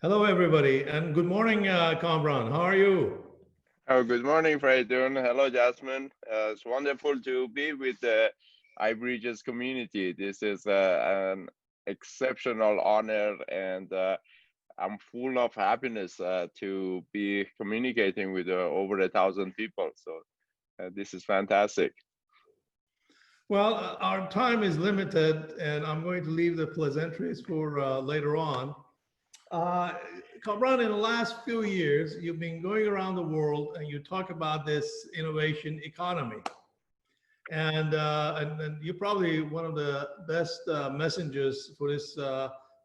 Hello, everybody, and good morning, Kamran. How are you? Oh, good morning, Fereydoun. Hello, Jasmine. It's wonderful to be with the iBridges community. This is an exceptional honor, and I'm full of happiness to be communicating with over 1,000 people. So this is fantastic. Well, our time is limited, and I'm going to leave the pleasantries for later on. Uh, Kamran, in the last few years, you've been going around the world and you talk about this innovation economy. And you're probably one of the best messengers for this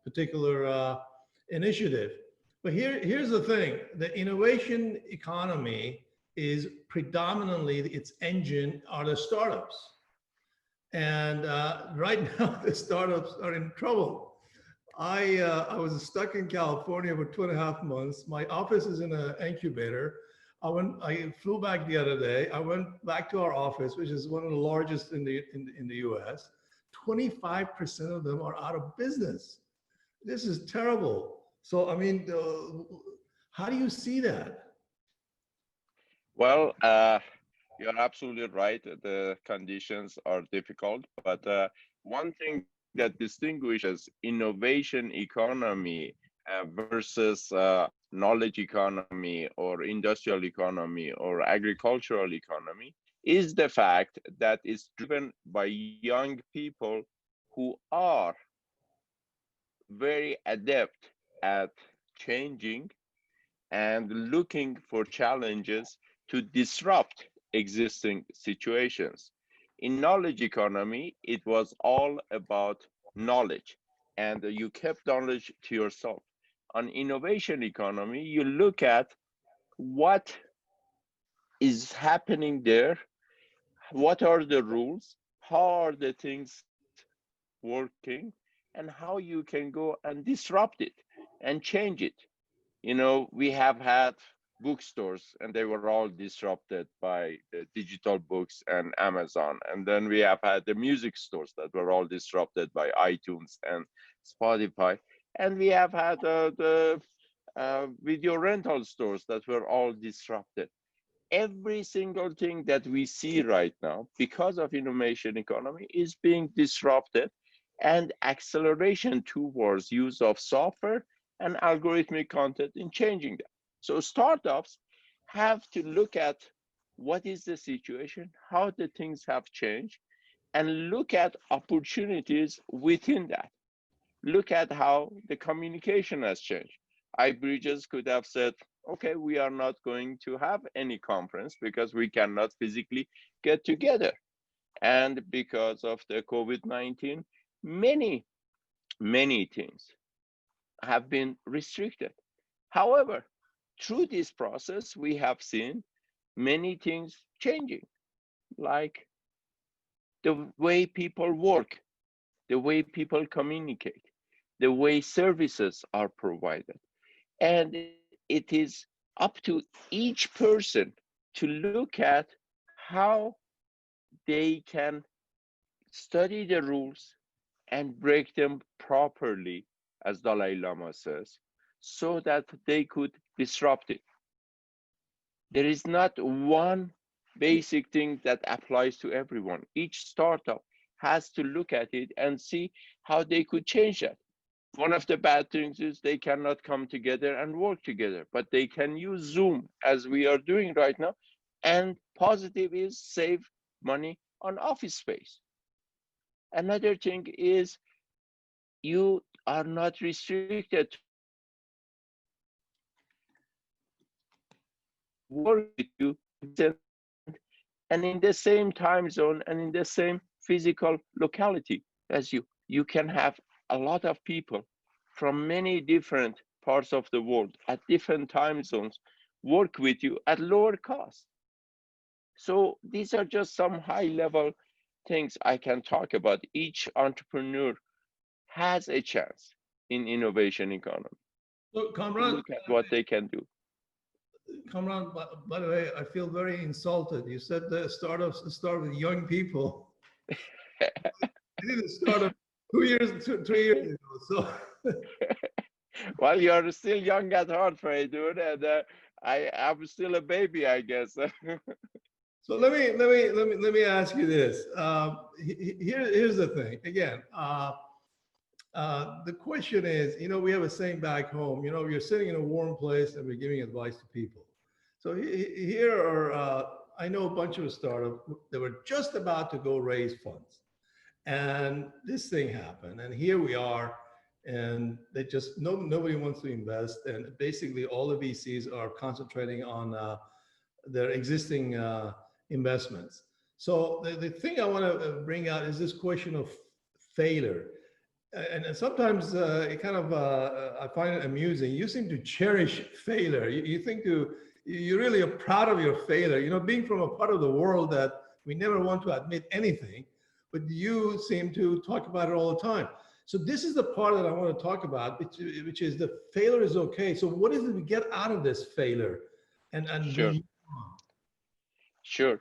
particular initiative. But here's the thing: the innovation economy is predominantly its engine are the startups, and right now the startups are in trouble. I was stuck in California for 2.5 months. My office is in an incubator. I flew back the other day. I went back to our office, which is one of the largest in the U.S. 25% of them are out of business. This is terrible. So I mean, how do you see that? Well, you're absolutely right. The conditions are difficult, but one thing that distinguishes innovation economy versus knowledge economy or industrial economy or agricultural economy is the fact that it's driven by young people who are very adept at changing and looking for challenges to disrupt existing situations. In knowledge economy, it was all about knowledge, and you kept knowledge to yourself. On innovation economy, you look at what is happening there, what are the rules, how are the things working, and how you can go and disrupt it and change it. We have had bookstores and they were all disrupted by the digital books and Amazon. And then we have had the music stores that were all disrupted by iTunes and Spotify. And we have had the video rental stores that were all disrupted. Every single thing that we see right now, because of innovation economy, is being disrupted and acceleration towards use of software and algorithmic content in changing that. So startups have to look at what is the situation, how the things have changed, and look at opportunities within that. Look at how the communication has changed. iBridges could have said, okay, we are not going to have any conference because we cannot physically get together. And because of the COVID-19, many, many things have been restricted. However, through this process, we have seen many things changing, like the way people work, the way people communicate, the way services are provided. And it is up to each person to look at how they can study the rules and break them properly, as Dalai Lama says, so that they could disrupt it. There is not one basic thing that applies to everyone. Each startup has to look at it and see how they could change that. One of the bad things is they cannot come together and work together, but they can use Zoom as we are doing right now. And positive is save money on office space. Another thing is you are not restricted to work with you and in the same time zone and in the same physical locality as you. You can have a lot of people from many different parts of the world at different time zones work with you at lower cost. So these are just some high level things I can talk about. Each entrepreneur has a chance in innovation economy So, to Kamran, look at what they can do. Kamran, by the way, I feel very insulted. You said the startups start with young people. I didn't start up 2 years, 3 years ago. So Well, you're still young at heart, Fereydoun, and I'm still a baby, I guess. So let me ask you this. Here's the thing. Again, the question is, we have a saying back home. You're sitting in a warm place and we're giving advice to people. So here are, I know a bunch of startups that were just about to go raise funds, and this thing happened, and here we are, and they just nobody wants to invest, and basically all the VCs are concentrating on their existing investments. So the thing I want to bring out is this question of failure. And sometimes it kind of, I find it amusing. You seem to cherish failure. You think you really are proud of your failure. Being from a part of the world that we never want to admit anything, but you seem to talk about it all the time. So this is the part that I want to talk about, which is the failure is okay. So what is it we get out of this failure? And Sure, we sure.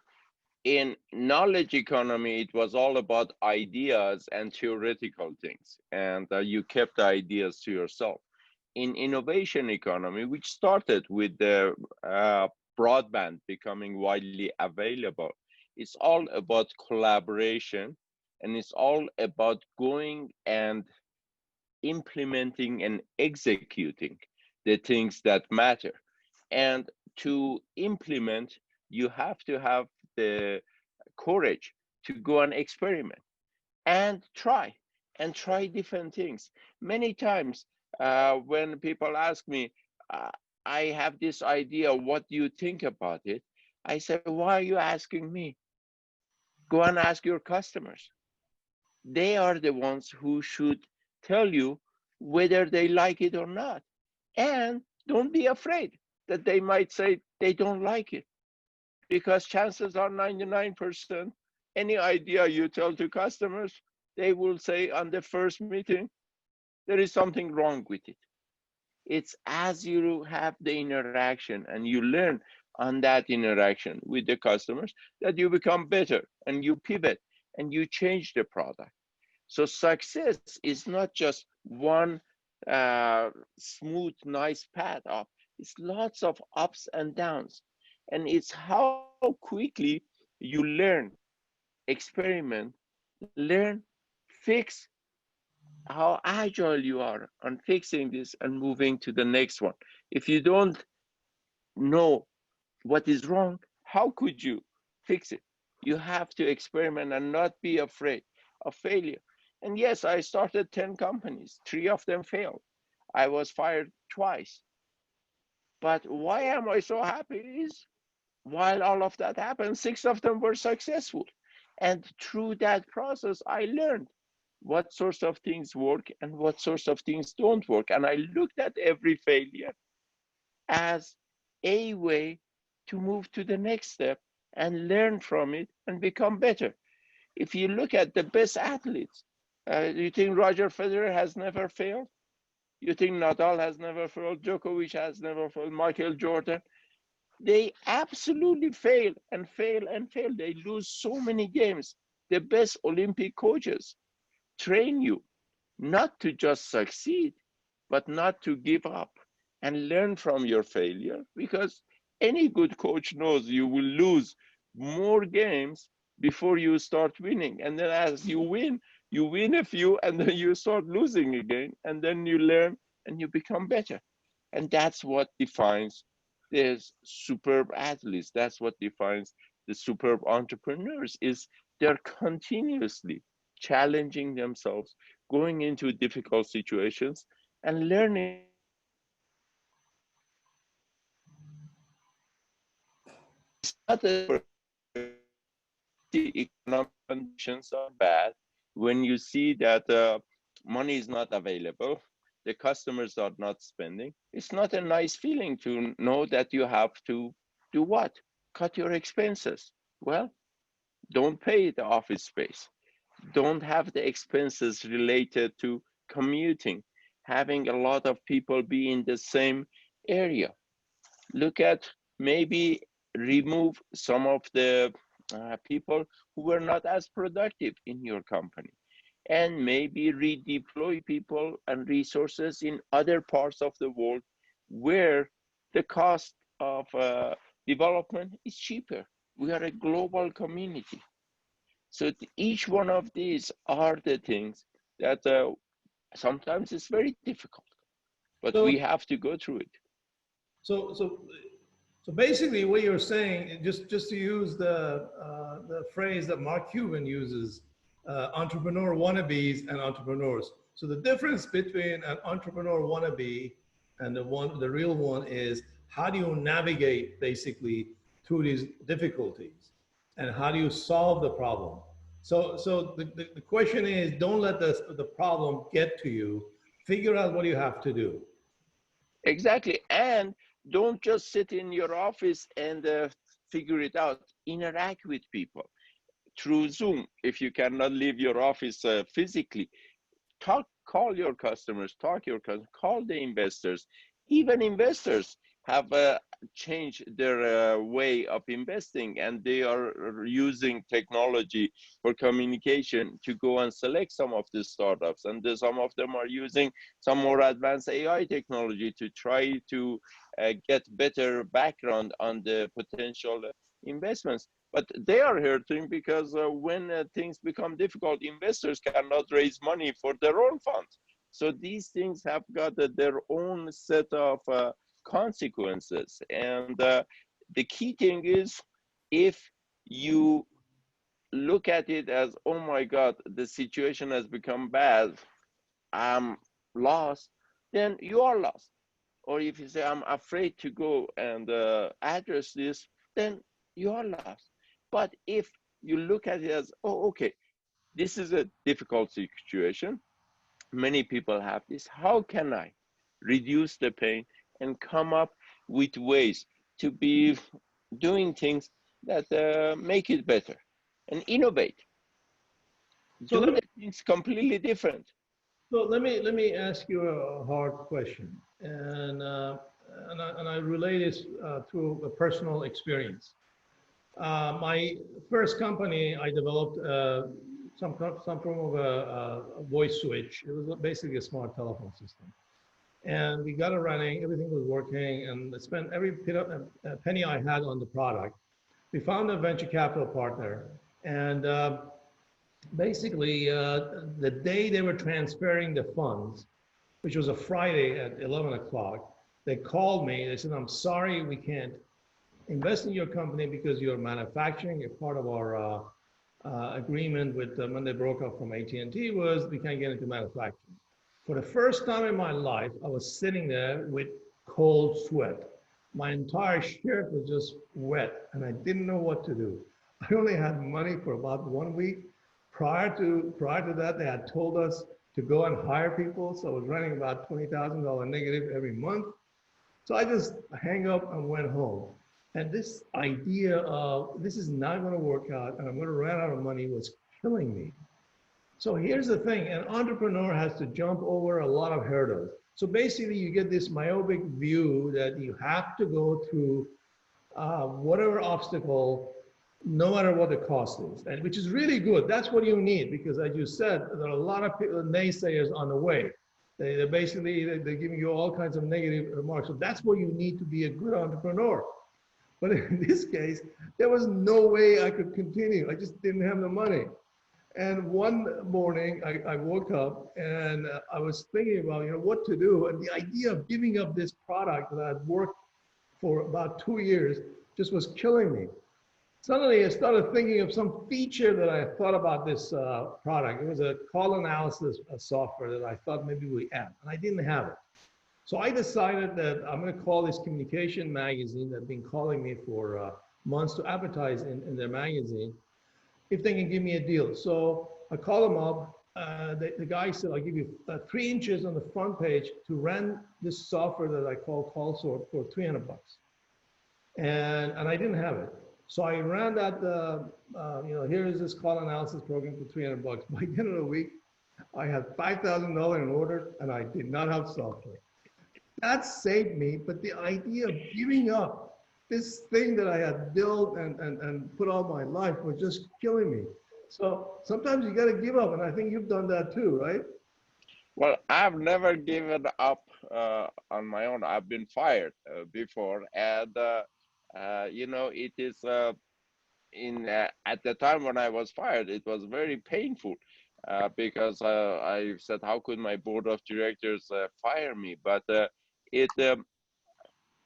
In knowledge economy, it was all about ideas and theoretical things, and you kept the ideas to yourself. In innovation economy, which started with the broadband becoming widely available, it's all about collaboration, and it's all about going and implementing and executing the things that matter. And to implement, you have to have the courage to go and experiment and try different things. Many times when people ask me, uh, I have this idea, what do you think about it? I say, why are you asking me? Go and ask your customers. They are the ones who should tell you whether they like it or not. And don't be afraid that they might say they don't like it, because chances are 99%, any idea you tell to customers, they will say on the first meeting, there is something wrong with it. It's as you have the interaction and you learn on that interaction with the customers that you become better and you pivot and you change the product. So success is not just one smooth, nice path up. It's lots of ups and downs. And it's how quickly you learn, experiment, learn, fix, how agile you are on fixing this and moving to the next one. If you don't know what is wrong, how could you fix it? You have to experiment and not be afraid of failure. And yes, I started 10 companies, 3 of them failed. I was fired twice. But why am I so happy is while all of that happened, 6 of them were successful. And through that process, I learned what sorts of things work and what sorts of things don't work. And I looked at every failure as a way to move to the next step and learn from it and become better. If you look at the best athletes, you think Roger Federer has never failed? You think Nadal has never failed? Djokovic has never failed? Michael Jordan? They absolutely fail and fail and fail. They lose so many games. The best Olympic coaches train you not to just succeed, but not to give up and learn from your failure, because any good coach knows you will lose more games before you start winning. And then as you win a few and then you start losing again, and then you learn and you become better. And that's what defines the superb athletes. That's what defines the superb entrepreneurs is they're continuously challenging themselves, going into difficult situations and learning from it and becoming better. It's not a economic conditions are bad, when you see that money is not available, the customers are not spending, it's not a nice feeling to know that you have to do what? Cut your expenses. Well, don't pay the office space. Don't have the expenses related to commuting, having a lot of people be in the same area. Look at maybe remove some of the people who were not as productive in your company and maybe redeploy people and resources in other parts of the world where the cost of development is cheaper. We are a global community. So each one of these are the things that sometimes it's very difficult, but So, we have to go through it. so, so, so basically, what you're saying, just to use the phrase that Mark Cuban uses, entrepreneur wannabes and entrepreneurs. So the difference between an entrepreneur wannabe and the real one is how do you navigate basically through these difficulties, and how do you solve the problem? So the question is, don't let the problem get to you. Figure out what you have to do. Exactly. And don't just sit in your office and figure it out. Interact with people through Zoom. If you cannot leave your office physically, call your customers, call the investors. Even investors have changed their way of investing, and they are using technology for communication to go and select some of the startups. And some of them are using some more advanced AI technology to try to get better background on the potential investments. But they are hurting because when things become difficult, investors cannot raise money for their own funds. So these things have got their own set of consequences. And the key thing is, if you look at it as, oh my God, the situation has become bad, I'm lost, then you are lost. Or if you say, I'm afraid to go and address this, then you are lost. But if you look at it as, oh, okay, this is a difficult situation. Many people have this. How can I reduce the pain and come up with ways to be doing things that make it better and innovate? So Do the things completely different. let me ask you a hard question, and I relate this through a personal experience. My first company, I developed some form of a voice switch. It was basically a smart telephone system, and we got it running. Everything was working, and I spent every penny I had on the product. We found a venture capital partner, and basically, the day they were transferring the funds, which was a Friday at 11 o'clock, they called me. They said, I'm sorry, we can't invest in your company because you're manufacturing. You're part of our agreement with when they broke up from AT&T was we can't get into manufacturing. For the first time in my life, I was sitting there with cold sweat. My entire shirt was just wet, and I didn't know what to do. I only had money for about 1 week. Prior to that, they had told us to go and hire people, so I was running about $20,000 negative every month. So I just hang up and went home. And this idea of this is not going to work out and I'm going to run out of money was killing me. So here's the thing, an entrepreneur has to jump over a lot of hurdles. So basically you get this myopic view that you have to go through whatever obstacle, no matter what the cost is, and which is really good. That's what you need, because as you said, there are a lot of people, naysayers on the way. They're giving you all kinds of negative remarks. So that's what you need to be a good entrepreneur. But in this case, there was no way I could continue. I just didn't have the money. And one morning I woke up and I was thinking about, what to do. And the idea of giving up this product that I'd worked for about 2 years just was killing me. Suddenly I started thinking of some feature that I thought about this product. It was a call analysis software that I thought maybe we had, and I didn't have it. So I decided that I'm going to call this communication magazine that have been calling me for months to advertise in their magazine, if they can give me a deal. So I call them up. The guy said, I'll give you 3 inches on the front page to run this software that I call CallSort for $300. And I didn't have it. So I ran that, here is this call analysis program for $300. By the end of the week, I had $5,000 in order and I did not have software. That saved me, but the idea of giving up this thing that I had built and put all my life was just killing me. So sometimes you got to give up, and I think you've done that too, right? Well, I've never given up on my own. I've been fired before, and it is in at the time when I was fired, it was very painful because I said, "How could my board of directors fire me?" But it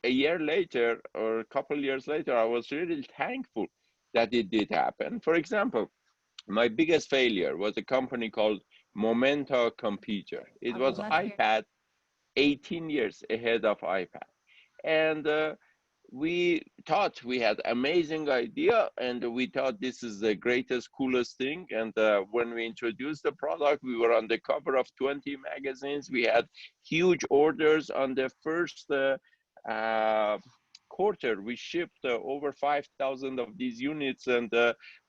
a year later or a couple years later, I was really thankful that it did happen. For example, my biggest failure was a company called Momenta Computer. It was iPad 18 years ahead of iPad. And we thought we had amazing idea and we thought this is the greatest, coolest thing. And when we introduced the product, we were on the cover of 20 magazines. We had huge orders on the first uh, quarter. We shipped over 5,000 of these units, and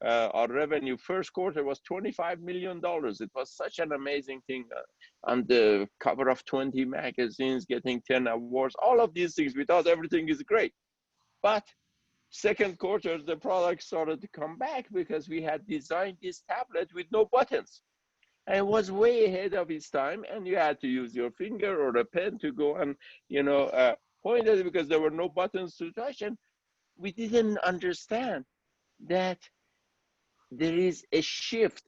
our revenue first quarter was $25 million. It was such an amazing thing on the cover of 20 magazines, getting 10 awards, all of these things. We thought everything is great. But second quarter, the product started to come back because we had designed this tablet with no buttons. And it was way ahead of its time, and you had to use your finger or a pen to go and, point at it because there were no buttons to touch. And we didn't understand that there is a shift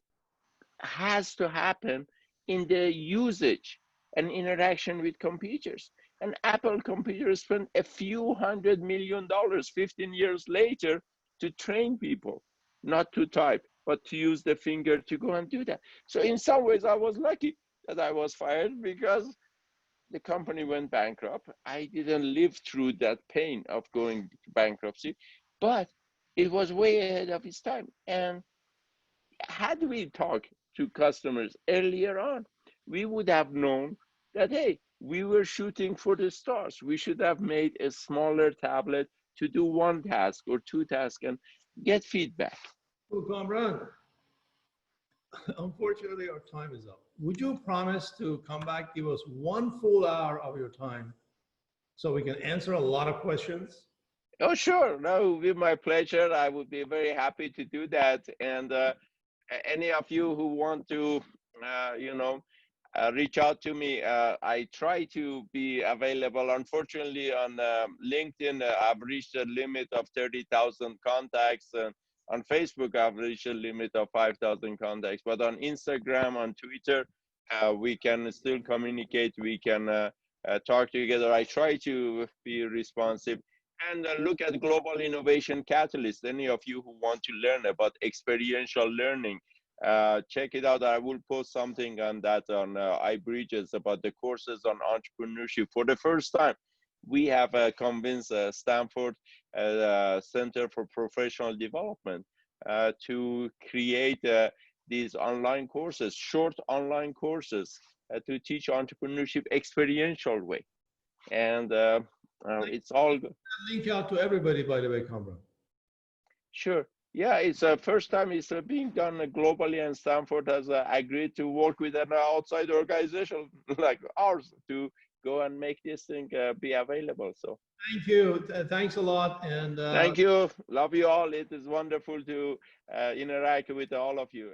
has to happen in the usage and interaction with computers. And Apple computers spent a few $100 million 15 years later to train people not to type, but to use the finger to go and do that. So in some ways, I was lucky that I was fired because the company went bankrupt. I didn't live through that pain of going to bankruptcy, but it was way ahead of its time. And had we talked to customers earlier on, we would have known that, hey, we were shooting for the stars. We should have made a smaller tablet to do one task or two tasks and get feedback. Well, Kamran, unfortunately, our time is up. Would you promise to come back, give us 1 full hour of your time so we can answer a lot of questions? Oh, sure. No, it would be my pleasure. I would be very happy to do that. And any of you who want to, reach out to me. I try to be available. Unfortunately, on LinkedIn, I've reached a limit of 30,000 contacts. On Facebook, I've reached a limit of 5,000 contacts. But on Instagram, on Twitter, we can still communicate. We can talk together. I try to be responsive. And look at Global Innovation Catalyst. Any of you who want to learn about experiential learning, check it out. I will post something on that on iBridges about the courses on entrepreneurship. For the first time, we have convinced Stanford Center for Professional Development to create these online courses, short online courses to teach entrepreneurship experiential way. And it's all good. Link out to everybody, by the way, Kamran. Sure. Yeah, it's the first time it's being done globally, and Stanford has agreed to work with an outside organization like ours to go and make this thing be available. So thank you. Thanks a lot. And thank you. Love you all. It is wonderful to interact with all of you.